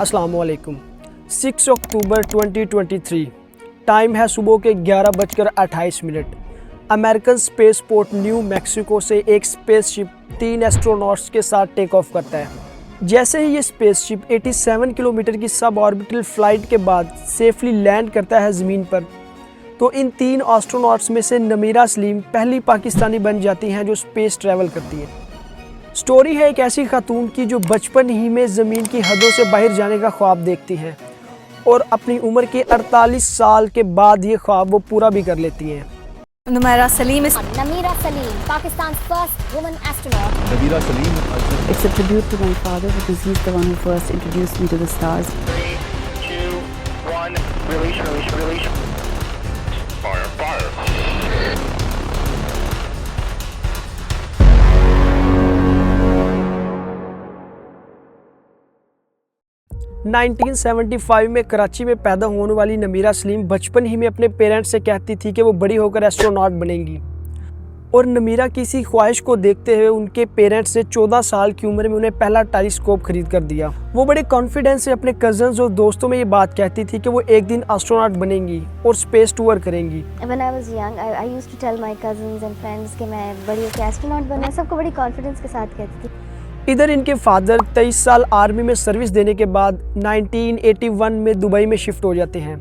अस्सलामुअलैकुम। 6 अक्टूबर 2023 टाइम है सुबह के 11:28। American space port new Mexico से एक स्पेसशिप 3 एस्ट्रोनॉट्स के साथ टेक ऑफ करता है। जैसे ही ये स्पेसशिप 87 किलोमीटर की सब ऑर्बिटल फ्लाइट के बाद सेफली लैंड करता है ज़मीन पर, तो इन 3 एस्ट्रोनॉट्स में से नमीरा सलीम पहली पाकिस्तानी बन जाती हैं जो स्पेस ट्रैवल करती है। स्टोरी है एक ऐसी खातून की जो बचपन ही में ज़मीन की हदों से बाहर जाने का ख्वाब देखती हैं और अपनी उम्र के 48 साल के बाद ये ख्वाब वो पूरा भी कर लेती हैं। Namira Salim is Namira Salim, Pakistan's first woman astronaut. Namira Salim. It's a tribute to my father because he's the one who first introduced me to the stars. 3, 2, 1, release. Fire. 1975 में कराची में पैदा होने वाली नमीरा सलीम बचपन ही में अपने पेरेंट्स से कहती थी कि वो बड़ी होकर एस्ट्रोनॉट बनेंगी, और नमीरा की इसी ख्वाहिश को देखते हुए उनके पेरेंट्स ने 14 साल की उम्र में उन्हें पहला टेलीस्कोप खरीद कर दिया। वो बड़े कॉन्फिडेंस से अपने कजन्स और दोस्तों में ये बात कहती थी कि वो एक दिन एस्ट्रोनॉट बनेंगी और स्पेस टूर करेंगी। When I was young, I used to tell my cousins and friends कि मैं बड़ी होकर एस्ट्रोनॉट बनूँ। सबको बड़ी कॉन्फिडेंस के साथ कहती थी। इधर इनके फादर 23 साल आर्मी में सर्विस देने के बाद 1981 में दुबई में शिफ्ट हो जाते हैं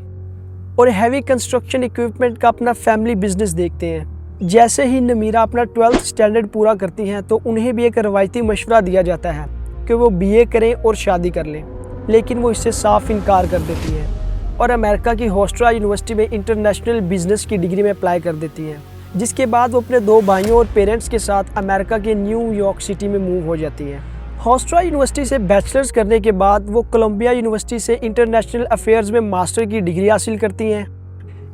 और हैवी कंस्ट्रक्शन इक्विपमेंट का अपना फैमिली बिजनेस देखते हैं। जैसे ही नमीरा अपना 12th स्टैंडर्ड पूरा करती हैं तो उन्हें भी एक रवायती मशवरा दिया जाता है कि वो BA करें और शादी कर लें, लेकिन वो इससे साफ इनकार कर देती हैं और अमेरिका की होस्ट्रा यूनिवर्सिटी में इंटरनेशनल बिजनेस की डिग्री में अप्लाई कर देती हैं, जिसके बाद वो अपने 2 भाइयों और पेरेंट्स के साथ अमेरिका के न्यूयॉर्क सिटी में मूव हो जाती हैं। होस्ट्रा यूनिवर्सिटी से बैचलर्स करने के बाद वो कोलंबिया यूनिवर्सिटी से इंटरनेशनल अफेयर्स में मास्टर की डिग्री हासिल करती हैं।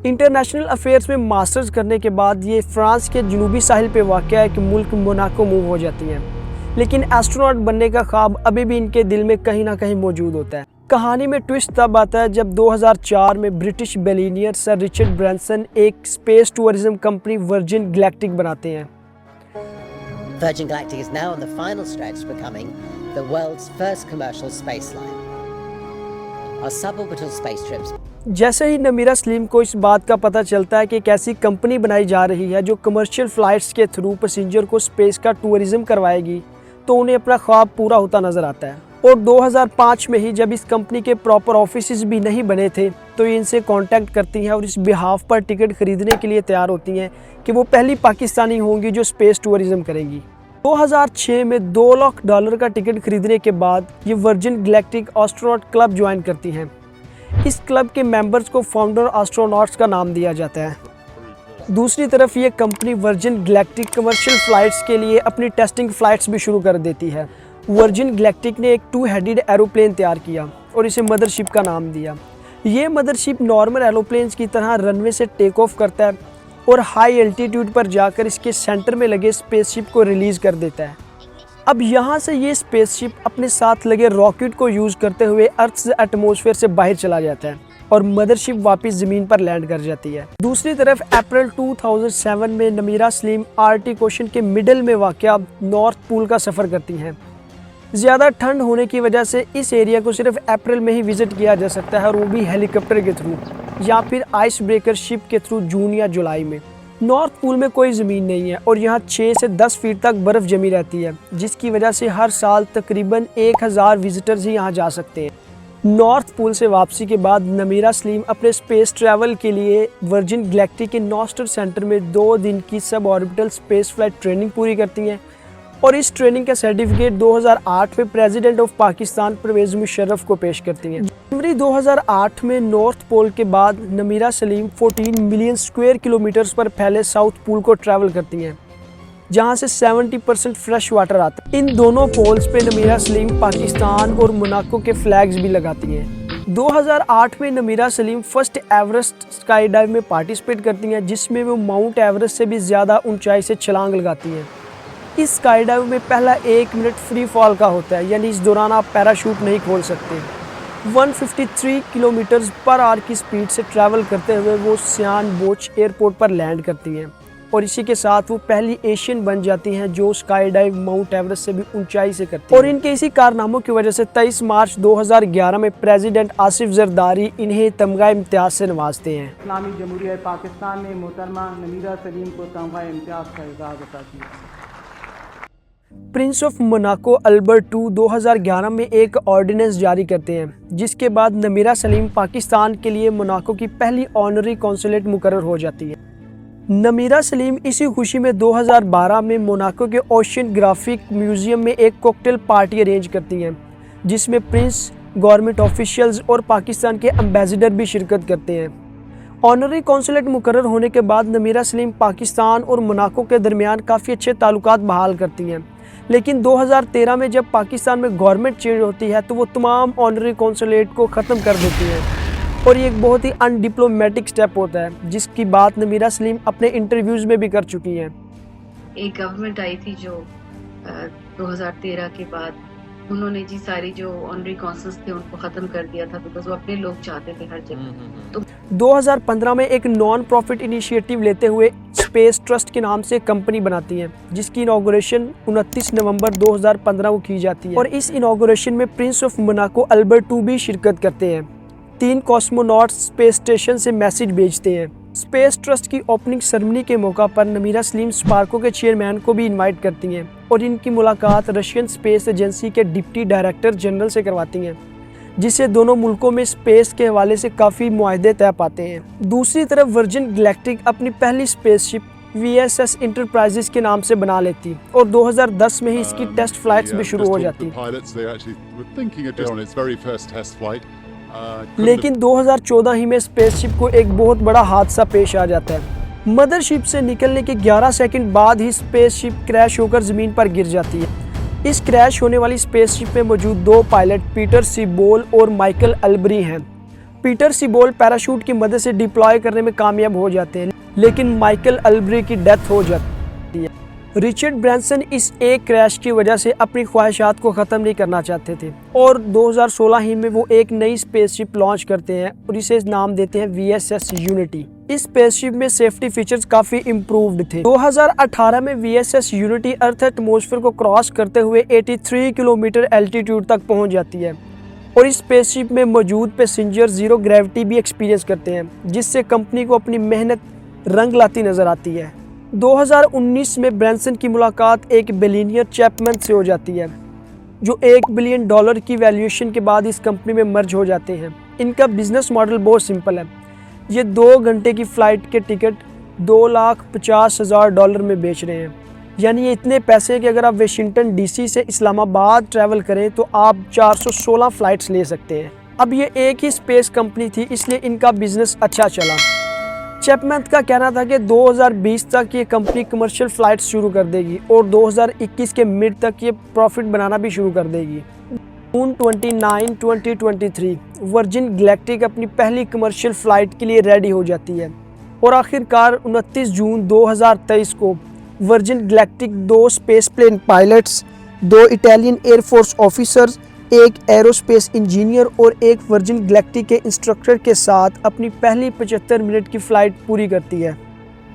इंटरनेशनल अफेयर्स में मास्टर्स करने के बाद ये फ्रांस के जनूबी साहिल पे वाक़ है कि मुल्क मोनाको मूव हो जाती हैं, लेकिन एस्ट्रोनॉट बनने का ख्वाब अभी भी इनके दिल में कहीं ना कहीं मौजूद होता है। कहानी में ट्विस्ट तब आता है जब 2004 में British billionaire sir Richard Branson एक space tourism company Virgin Galactic बनाते हैं। Virgin Galactic is now on the final stretch to becoming the world's first commercial space line. Our suborbital space trips. जैसे ही नमीरा सलीम को इस बात का पता चलता है कि एक ऐसी कंपनी बनाई जा रही है जो कमर्शियल फ्लाइट्स के थ्रू पैसेंजर को स्पेस का टूरिज्म करवाएगी, तो उन्हें अपना ख्वाब पूरा होता नजर आता है। और 2005 में ही जब इस कंपनी के प्रॉपर ऑफिसेज भी नहीं बने थे तो ये इनसे कांटेक्ट करती हैं और इस बिहाफ पर टिकट खरीदने के लिए तैयार होती हैं कि वो पहली पाकिस्तानी होंगी जो स्पेस टूरिज्म करेंगी। 2006 में $2 लाख का टिकट खरीदने के बाद ये virgin galactic astronaut club join करती हैं। इस क्लब के मेंबर्स को फाउंडर एस्ट्रोनॉट्स का नाम दिया जाता है। दूसरी तरफ ये company Virgin galactic commercial flights के लिए अपनी टेस्टिंग फ़्लाइट्स भी शुरू कर देती है। वर्जिन गैलेक्टिक ने एक 2-हेडेड एरोप्लेन तैयार किया और इसे मदरशिप का नाम दिया। ये मदरशिप नॉर्मल एरोप्लेन्स की तरह रनवे से टेक ऑफ करता है और हाई एल्टीट्यूड पर जाकर इसके सेंटर में लगे स्पेसशिप को रिलीज़ कर देता है। अब यहाँ से ये स्पेसशिप अपने साथ लगे रॉकेट को यूज़ करते हुए अर्थ एटमॉस्फेयर से बाहर चला जाता है और मदरशिप वापस ज़मीन पर लैंड कर जाती है। दूसरी तरफ अप्रैल 2007 में नमीरा सलीम आर्कटिक ओशन के मिडल में वाक़या नॉर्थ पोल का सफ़र करती हैं। ज़्यादा ठंड होने की वजह से इस एरिया को सिर्फ अप्रैल में ही विज़िट किया जा सकता है और वो भी हेलीकॉप्टर के थ्रू या फिर आइस ब्रेकर शिप के थ्रू जून या जुलाई में। नॉर्थ पोल में कोई ज़मीन नहीं है और यहाँ 6 से 10 फीट तक बर्फ़ जमी रहती है, जिसकी वजह से हर साल तकरीबन 1000 विजिटर्स ही यहाँ जा सकते हैं। नॉर्थ पोल से वापसी के बाद नमीरा सलीम अपने स्पेस ट्रैवल के लिए वर्जिन गैलेक्टिक के नॉस्टर सेंटर में 2 दिन की sub orbital space flight training पूरी करती हैं और इस ट्रेनिंग का सर्टिफिकेट 2008 में प्रेसिडेंट ऑफ पाकिस्तान परवेज़ मुशर्रफ को पेश करती हैं। जनवरी 2008 में नॉर्थ पोल के बाद Namira Salim 14 million square kilometres पर फैले साउथ पोल को ट्रैवल करती हैं, जहां से 70% फ्रेश वाटर आता है। इन दोनों पोल्स पे नमीरा सलीम पाकिस्तान और मोनाको के फ्लैग्स भी लगाती हैं। 2008 में Namira Salim first Everest sky dive में पार्टिसिपेट करती हैं, जिसमें वो माउंट एवरेस्ट से भी ज़्यादा ऊंचाई से छलांग लगाती हैं। इस स्काई डाइव में पहला 1 मिनट फ्री फॉल का होता है, यानी इस दौरान आप पैराशूट नहीं खोल सकते। 153 किलोमीटर पर आवर की स्पीड से ट्रैवल करते हुए वो सियान बोच एयरपोर्ट पर लैंड करती हैं और इसी के साथ वो पहली एशियन बन जाती हैं जो स्काई डाइव माउंट एवरेस्ट से भी ऊंचाई से करती हैं। और इनके इसी कारनामों की वजह से 23 मार्च 2011 में प्रेसिडेंट आसिफ जरदारी इन्हें तमगा इम्तियाज से नवाजते हैं। इस्लामी जमहूरिया पाकिस्तान ने मोहतरमा नमीरा सलीम को तमगा इम्तियाज का एजाज़ अता किया। Prince of Monaco Albert II 2011 में एक ऑर्डिनेंस जारी करते हैं जिसके बाद नमीरा सलीम पाकिस्तान के लिए मोनाको की पहली ऑनरी कॉन्सुलेट मुकर्रर हो जाती है। नमीरा सलीम इसी खुशी में 2012 में मोनाको के ओशियनग्राफिक म्यूजियम में एक कॉकटेल पार्टी अरेंज करती हैं जिसमें प्रिंस, गवर्नमेंट ऑफिशियल्स और पाकिस्तान के एम्बेसडर भी शिरकत करते हैं। ऑनरी कॉन्सुलेट मुकर्रर होने के बाद नमीरा सलीम पाकिस्तान और मोनाको के दरमियान काफ़ी अच्छे ताल्लुकात बहाल करती हैं, लेकिन 2013 में जब पाकिस्तान में गवर्नमेंट चेंज होती है तो वो तमाम ऑनरी कॉन्सुलेट को ख़त्म कर देती है और ये एक बहुत ही अनडिप्लोमेटिक स्टेप होता है जिसकी बात नमीरा सलीम अपने इंटरव्यूज़ में भी कर चुकी हैं। एक गवर्नमेंट आई थी जो 2013 के बाद उन्होंने जी सारी जो ऑनरी कॉन्सल्स थे उनको ख़त्म कर दिया था बिकॉज वो अपने लोग चाहते थे हर जगह। तो 2015 में एक नॉन प्रॉफिट इनिशिएटिव लेते हुए स्पेस ट्रस्ट के नाम से कंपनी बनाती है जिसकी इनॉग्रेशन 29 नवंबर 2015 को की जाती है और इस इनॉग्रेशन में Prince of Monaco Albert II भी शिरकत करते हैं। 3 कॉस्मोनॉट्स स्पेस स्टेशन से मैसेज भेजते हैं। स्पेस ट्रस्ट की ओपनिंग सेरेमनी के मौका पर नमीरा सलीम स्पार्को के चेयरमैन को भी इनवाइट करती हैं और इनकी मुलाकात रशियन स्पेस एजेंसी के डिप्टी डायरेक्टर जनरल से करवाती हैं जिससे दोनों मुल्कों में स्पेस के हवाले से काफ़ी मुआहदे तय पाते हैं। दूसरी तरफ वर्जिन गैलेक्टिक अपनी पहली स्पेसशिप VSS इंटरप्राइजेस के नाम से बना लेती और 2010 में ही इसकी टेस्ट फ्लाइट्स भी शुरू हो जाती। लेकिन 2014 ही में स्पेसशिप को एक बहुत बड़ा हादसा पेश आ जाता है। मदरशिप से निकलने के 11 सेकंड बाद ही स्पेसशिप क्रैश होकर ज़मीन पर गिर जाती है। इस क्रैश होने वाली स्पेसशिप में मौजूद 2 पायलट पीटर सीबोल और माइकल अल्बरी हैं। पीटर सीबोल पैराशूट की मदद से डिप्लॉय करने में कामयाब हो जाते हैं लेकिन माइकल अल्बरी की डेथ हो जाती है। रिचर्ड ब्रैंसन इस एक क्रैश की वजह से अपनी ख्वाहिशात को ख़त्म नहीं करना चाहते थे और 2016 ही में वो एक नई स्पेसशिप लॉन्च करते हैं और इसे नाम देते हैं VSS यूनिटी। इस स्पेसशिप में सेफ्टी फीचर्स काफ़ी इम्प्रूव्ड थे। 2018 में VSS यूनिटी अर्थ एटमॉस्फेयर को क्रॉस करते हुए 83 किलोमीटर एल्टीट्यूड तक पहुंच जाती है और इस स्पेसशिप में मौजूद पैसेंजर जीरो ग्रेविटी भी एक्सपीरियंस करते हैं जिससे कंपनी को अपनी मेहनत रंग लाती नज़र आती है। 2019 में ब्रैंसन की मुलाकात एक बिलियनियर चैपमैन से हो जाती है जो $1 बिलियन की वैल्यूएशन के बाद इस कंपनी में मर्ज हो जाते हैं। इनका बिजनेस मॉडल बहुत सिंपल है। ये 2 घंटे की फ़्लाइट के टिकट $2,50,000 में बेच रहे हैं, यानी ये इतने पैसे कि अगर आप वाशिंगटन DC से इस्लामाबाद ट्रैवल करें तो आप 416 फ़्लाइट्स ले सकते हैं। अब ये एक ही स्पेस कंपनी थी इसलिए इनका बिजनेस अच्छा चला। चैपमैन का कहना था कि 2020 तक ये कंपनी कमर्शियल फ़्लाइट्स शुरू कर देगी और 2021 के मिड तक ये प्रॉफिट बनाना भी शुरू कर देगी। जून 29, 2023 वर्जिन गैलेक्टिक अपनी पहली कमर्शियल फ़्लाइट के लिए रेडी हो जाती है और आखिरकार 29 जून 2023 को Virgin Galactic 2 space plane pilots, 2 Italian air force officers, एक एरोस्पेस इंजीनियर और एक वर्जिन गैलेक्टिक के इंस्ट्रक्टर के साथ अपनी पहली 75 मिनट की फ़्लाइट पूरी करती है।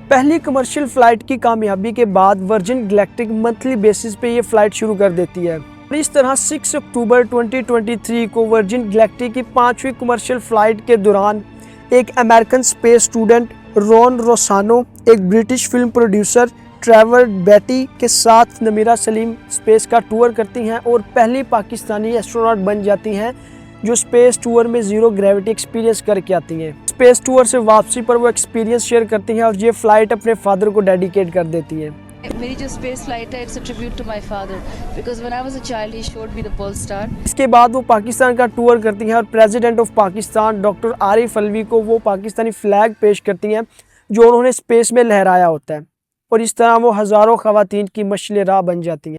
पहली कमर्शियल फ़्लाइट की कामयाबी के बाद वर्जिन गैलेक्टिक मंथली बेसिस पे ये फ़्लाइट शुरू कर देती है। इस तरह 6 अक्टूबर 2023 को वर्जिन गैलेक्टिक की 5वीं कमर्शियल फ़्लाइट के दौरान एक अमेरिकन स्पेस स्टूडेंट रॉन रोसानो, एक ब्रिटिश फिल्म प्रोड्यूसर ट्रेवर बेटी के साथ नमीरा सलीम स्पेस का टूर करती हैं और पहली पाकिस्तानी एस्ट्रोनॉट बन जाती हैं जो स्पेस टूर में ज़ीरो ग्रेविटी एक्सपीरियंस करके आती हैं। स्पेस टूर से वापसी पर वो एक्सपीरियंस शेयर करती हैं और ये फ़्लाइट अपने फादर को डेडिकेट कर देती हैं। मेरी जो स्पेस फ्लाइट है it's a tribute to my father because when I was a child he showed me the pole star. इसके बाद वो पाकिस्तान का टूर करती हैं और president of Pakistan doctor Arif Alvi को वो पाकिस्तानी फ्लैग पेश करती हैं जो उन्होंने स्पेस में लहराया होता है और इस तरह वो हज़ारों ख़वातीन की मशाल राह बन जाती हैं।